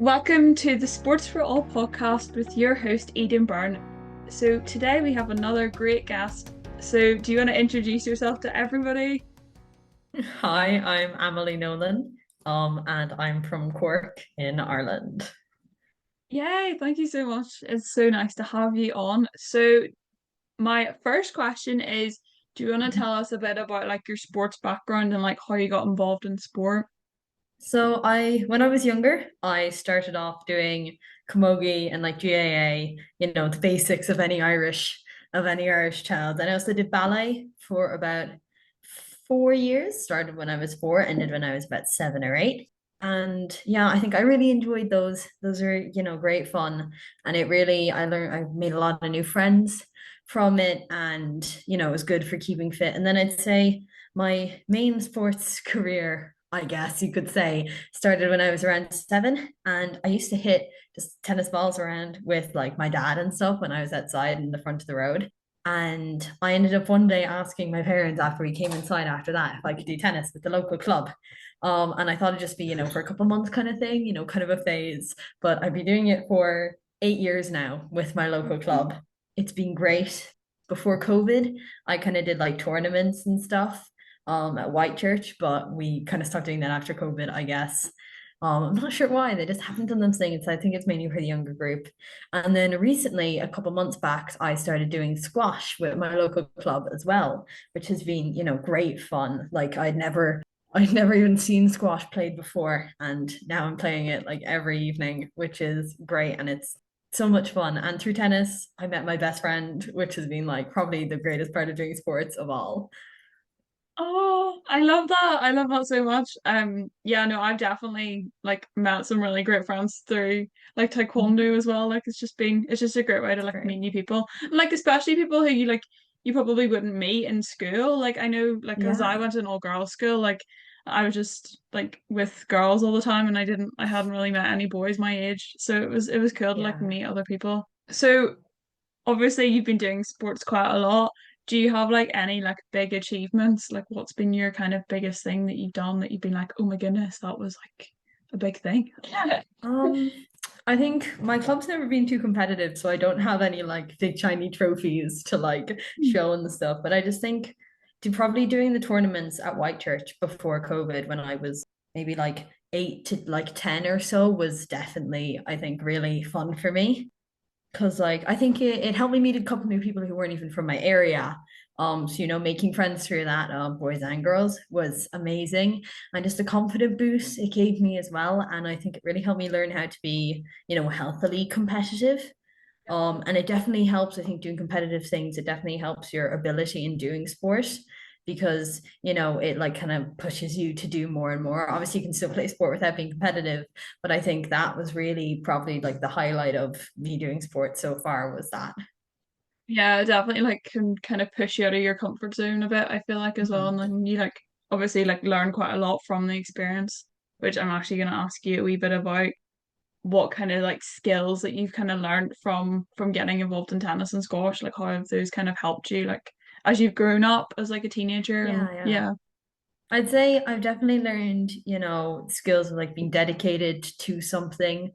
Welcome to the Sports for All podcast with your host, Aidan Byrne. So, today we have another great guest. So, do you want to introduce yourself to everybody? Hi, I'm Amélie Nolan, and I'm from Cork in Ireland. Yay, thank you so much. It's so nice to have you on. So, my first question is, do you want to tell us a bit about like your sports background and like how you got involved in sport? When I was younger, I started off doing camogie and like GAA, the basics of any Irish child. And I also did ballet for about 4 years. Started when I was four, ended when I was about 7 or 8. And yeah, I think I really enjoyed those. Those are, great fun. And I made a lot of new friends from it, and it was good for keeping fit. And then I'd say my main sports career, I guess you could say, started when I was around 7. And I used to hit just tennis balls around with like my dad and stuff when I was outside in the front of the road. And I ended up one day asking my parents after we came inside after that if I could do tennis with the local club. And I thought it'd just be, for a couple of months kind of thing, kind of a phase. But I've been doing it for 8 years now with my local club. It's been great. Before COVID, I kind of did like tournaments and stuff at Whitechurch, but we kind of stopped doing that after COVID, I guess. I'm not sure why. They just haven't done them things. I think it's mainly for the younger group. And then recently, a couple months back, I started doing squash with my local club as well, which has been, great fun. Like I'd never even seen squash played before, and now I'm playing it like every evening, which is great, and it's so much fun. And through tennis, I met my best friend, which has been like probably the greatest part of doing sports of all. Oh, I love that. I love that so much. Yeah, no, I've definitely like met some really great friends through like taekwondo as well. Like it's just a great way to It's like great. meet new people. And, like especially people who you probably wouldn't meet in school. Like I know like because I Yeah. went to an all girls school, like I was just like with girls all the time and I hadn't really met any boys my age. So it was cool to like Yeah. meet other people. So obviously you've been doing sports quite a lot. Do you have like any like big achievements? Like what's been your kind of biggest thing that you've done that you've been like, oh my goodness, that was like a big thing? Um, I think my club's never been too competitive, so I don't have any like big shiny trophies to like show and stuff. But I just think to probably doing the tournaments at Whitechurch before COVID when I was maybe like 8 to like 10 or so was definitely, I think, really fun for me. Because like I think it helped me meet a couple new people who weren't even from my area. So making friends through that, boys and girls, was amazing, and just a confident boost it gave me as well. And I think it really helped me learn how to be, healthily competitive. And it definitely helps. I think doing competitive things, it definitely helps your ability in doing sport because it like kind of pushes you to do more and more. Obviously, you can still play sport without being competitive, but I think that was really probably like the highlight of me doing sports so far was that. Yeah, definitely like can kind of push you out of your comfort zone a bit, I feel like as well. And Mhm. then you like obviously like learn quite a lot from the experience, which I'm actually gonna ask you a wee bit about what kind of like skills that you've kind of learned from getting involved in tennis and squash, like how have those kind of helped you like as you've grown up as like a teenager and Yeah, yeah. yeah. I'd say I've definitely learned, skills of like being dedicated to something,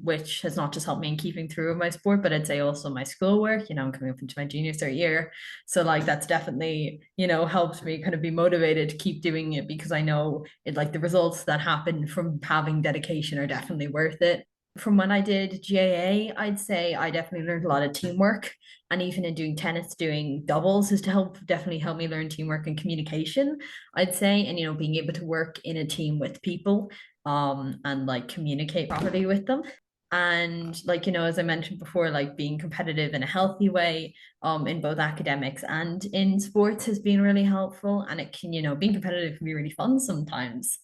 which has not just helped me in keeping through with my sport, but I'd say also my schoolwork. I'm coming up into my junior third year. So like that's definitely, helped me kind of be motivated to keep doing it because I know it like the results that happen from having dedication are definitely worth it. From when I did GAA, I'd say I definitely learned a lot of teamwork. And even in doing tennis, doing doubles is to definitely help me learn teamwork and communication, I'd say, and being able to work in a team with people and like communicate properly with them. And like, as I mentioned before, like being competitive in a healthy way, in both academics and in sports has been really helpful. And it can, being competitive can be really fun sometimes.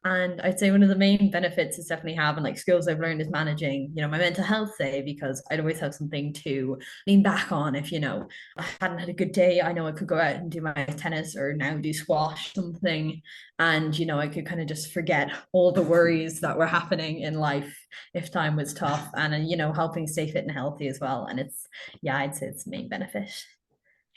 And I'd say one of the main benefits is definitely having like skills I've learned is managing, my mental health, say, because I'd always have something to lean back on if, I hadn't had a good day. I know I could go out and do my tennis or now do squash something. And, I could kind of just forget all the worries that were happening in life if time was tough and, helping stay fit and healthy as well. And it's, yeah, I'd say it's the main benefit.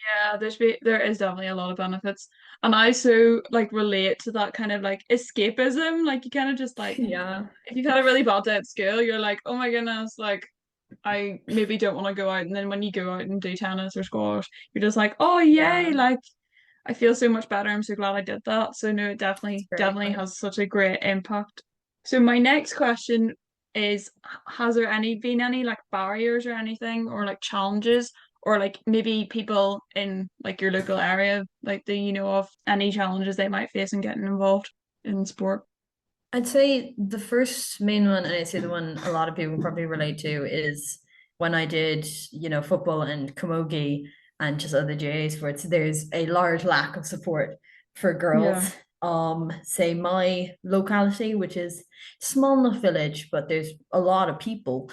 Yeah, there is definitely a lot of benefits. And I so like relate to that kind of like escapism. Like you kind of just like Yeah, if you've had a really bad day at school, you're like, oh my goodness, like I maybe don't want to go out. And then when you go out and do tennis or squash, you're just like, oh yay, yeah, like I feel so much better. I'm so glad I did that. So no, it it's very definitely nice. has such a great impact. So my next question is, has there been any like barriers or anything or like challenges or like maybe people in like your local area, like do you know of any challenges they might face in getting involved in sport? I'd say the first main one, and I'd say the one a lot of people probably relate to, is when I did, football and camogie and just other GA sports. There's a large lack of support for Yeah. girls. Say my locality, which is small enough village, but there's a lot of people.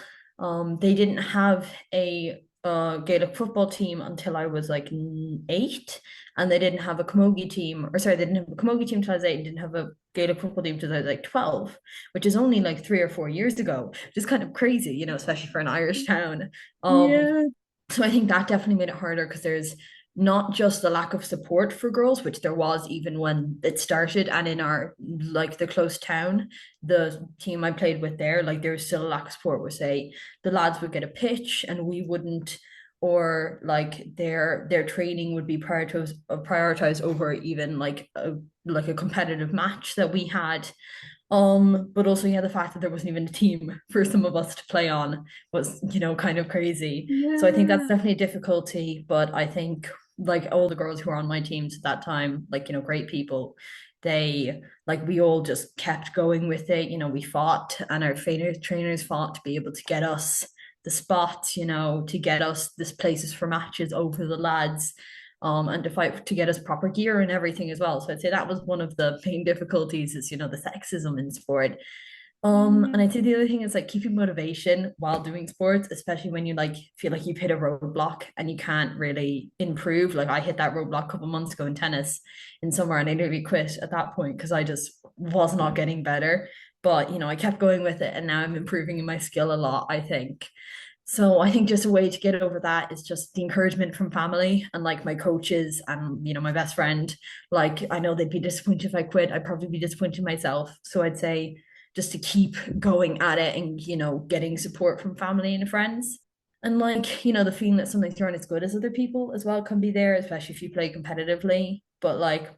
They didn't have a Gaelic football team until I was like 8, and they didn't have a camogie team, or sorry, they didn't have a camogie team until I was 8, and didn't have a Gaelic football team until I was like 12, which is only like 3 or 4 years ago, which is kind of crazy, especially for an Irish town. Um, Yeah. so I think that definitely made it harder because there's not just a lack of support for girls, which there was even when it started, and in our like the close town, the team I played with there, like there was still a lack of support. Where say the lads would get a pitch and we wouldn't, or like their training would be prioritized over even like a competitive match that we had. But also, yeah, the fact that there wasn't even a team for some of us to play on was, kind of crazy. So I think that's Yeah. definitely a difficulty. But I think like all the girls who were on my teams at that time, like, great people, they like we all just kept going with it. We fought and our trainers fought to be able to get us the spots, to get us this places for matches over the lads, and to fight to get us proper gear and everything as well. So I'd say that was one of the main difficulties is, the sexism in sport. And I'd say the other thing is like keeping motivation while doing sports, especially when you like feel like you've hit a roadblock and you can't really improve. Like I hit that roadblock a couple months ago in tennis in summer and I nearly quit at that point because I just was not getting better. But I kept going with it and now I'm improving in my skill a lot, I think. So I think just a way to get over that is just the encouragement from family and like my coaches and my best friend. Like I know they'd be disappointed if I quit. I'd probably be disappointed myself. So I'd say just to keep going at it and getting support from family and friends. And like, the feeling that something's aren't as good as other people as well can be there, especially if you play competitively. But like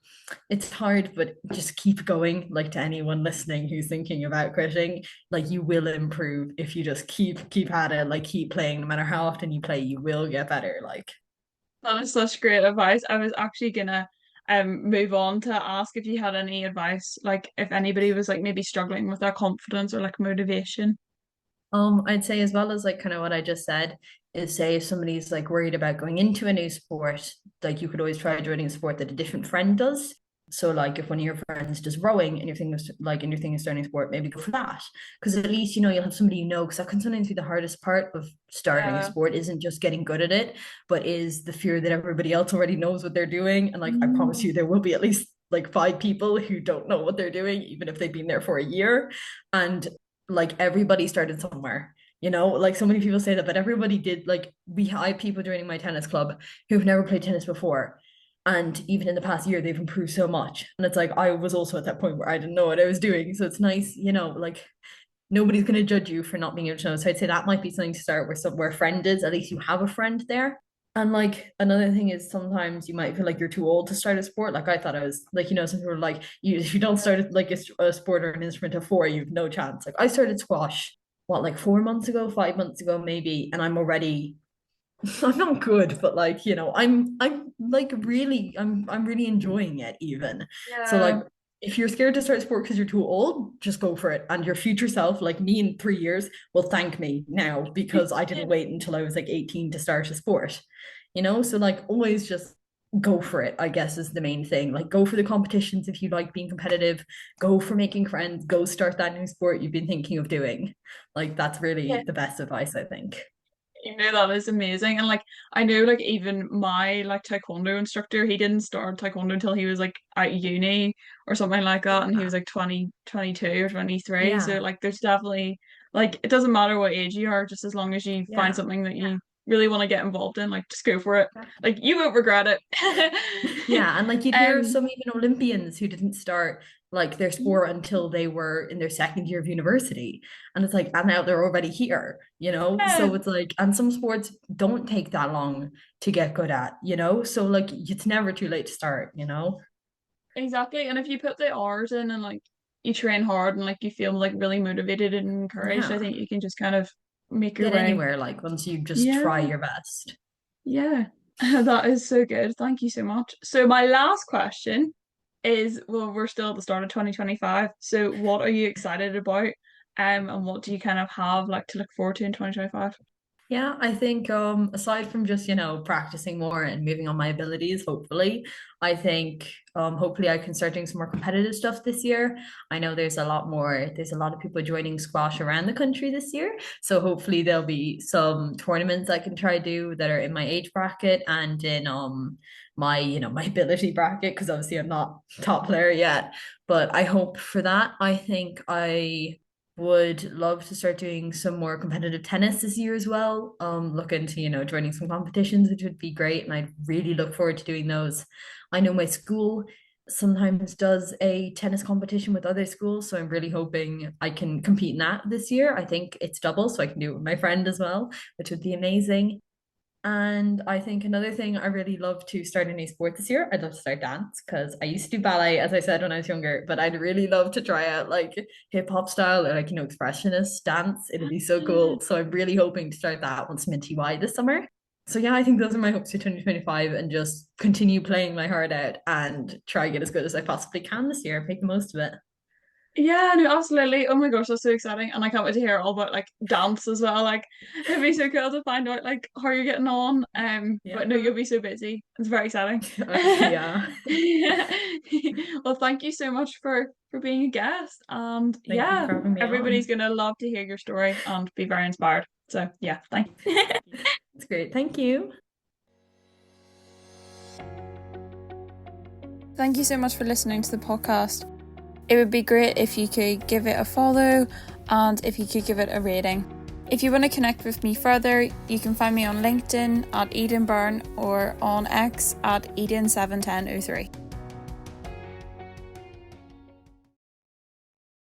it's hard, but just keep going. Like to anyone listening who's thinking about quitting, like you will improve if you just keep at it, like keep playing. No matter how often you play, you will get better. Like, That is such great advice. I was actually gonna move on to ask if you had any advice, like if anybody was like maybe struggling with their confidence or like motivation. I'd say as well as like kind of what I just said is say if somebody's like worried about going into a new sport, like you could always try joining a sport that a different friend does. So like if one of your friends does rowing and you're thinking of starting a sport, maybe go for that. Because at least you'll have somebody because that can sometimes be the hardest part of starting a Yeah. sport isn't just getting good at it, but is the fear that everybody else already knows what they're doing. And like I promise Mm. you there will be at least like 5 people who don't know what they're doing, even if they've been there for a year. And like everybody started somewhere. Like so many people say that, but everybody did. Like I have people joining my tennis club who've never played tennis before. And even in the past year, they've improved so much. And it's like I was also at that point where I didn't know what I was doing. So it's nice, like nobody's going to judge you for not being able to know. So I'd say that might be something to start where a friend is. At least you have a friend there. And like another thing is sometimes you might feel like you're too old to start a sport. Like I thought I was like, some people are like, if you don't start like a sport or an instrument at 4, you've no chance. Like I started squash, what, like 4 months ago, 5 months ago, maybe, and I'm already I'm not good, but like, I'm like really I'm really enjoying it even. So like Yeah. if you're scared to start sport because you're too old, just go for it. And your future self, like me in 3 years, will thank me now because I Yeah. didn't wait until I was like 18 to start a sport. So like always just go for it, I guess is the main thing. Like go for the competitions if you like being competitive, go for making friends, go start that new sport you've been thinking of doing. Like that's Yeah. really the best advice, I think. You know, that is amazing. And like I know like even my like taekwondo instructor, he didn't start taekwondo until he was like at uni or something like that. And he was like 20, 22 or 23. So Yeah, like there's definitely like it doesn't matter what age you are, just as long as you find yeah, something that you really want to get involved in, like just go for it. Like you won't regret it. Yeah, and like you'd hear of um some even Olympians who didn't start like their sport until they were in their second year of university. And it's like, and now they're already here, you know? yeah, So it's like, and some sports don't take that long to get good at, you know? So like it's never too late to start, you know? exactly. And if you put the hours in and like you train hard and like you feel like really motivated and encouraged, I Yeah. think you can just kind of make your Get way. anywhere like once you just try Yeah, your best. yeah. That is so good. Thank you so much. So my last question is, well, we're still at the start of 2025. So what are you excited about? And what do you kind of have like to look forward to in 2025? Yeah, I think aside from just, practicing more and moving on my abilities, hopefully, I think hopefully I can start doing some more competitive stuff this year. I know there's a lot of people joining squash around the country this year. So hopefully there'll be some tournaments I can try do that are in my age bracket and in my ability bracket, because obviously I'm not top player yet. But I hope for that. I think I would love to start doing some more competitive tennis this year as well. Look into, joining some competitions, which would be great. And I really look forward to doing those. I know my school sometimes does a tennis competition with other schools. So I'm really hoping I can compete in that this year. I think it's double, so I can do it with my friend as well, which would be amazing. And I think another thing I really love to start a new sport this year, I'd love to start dance because I used to do ballet, as I said, when I was younger, but I'd really love to try out like hip hop style or like, expressionist dance. It'd be so cool. So I'm really hoping to start that once I'm in TY this summer. So yeah, I think those are my hopes for 2025 and just continue playing my heart out and try get as good as I possibly can this year, make the most of it. Yeah, no, absolutely. Oh my gosh, that's so exciting. And I can't wait to hear all about like dance as well. Like it'd be so cool to find out like how you're getting on. Yeah. But no, you'll be so busy. It's very exciting. Yeah. Yeah. Well, thank you so much for being a guest. And Thank you yeah, for having me everybody's on. gonna love to hear your story and be very inspired. So yeah, thank you. It's great. Thank you. Thank you so much for listening to the podcast. It would be great if you could give it a follow and if you could give it a rating. If you want to connect with me further, you can find me on LinkedIn at Eden Byrne or on X at Eden71003.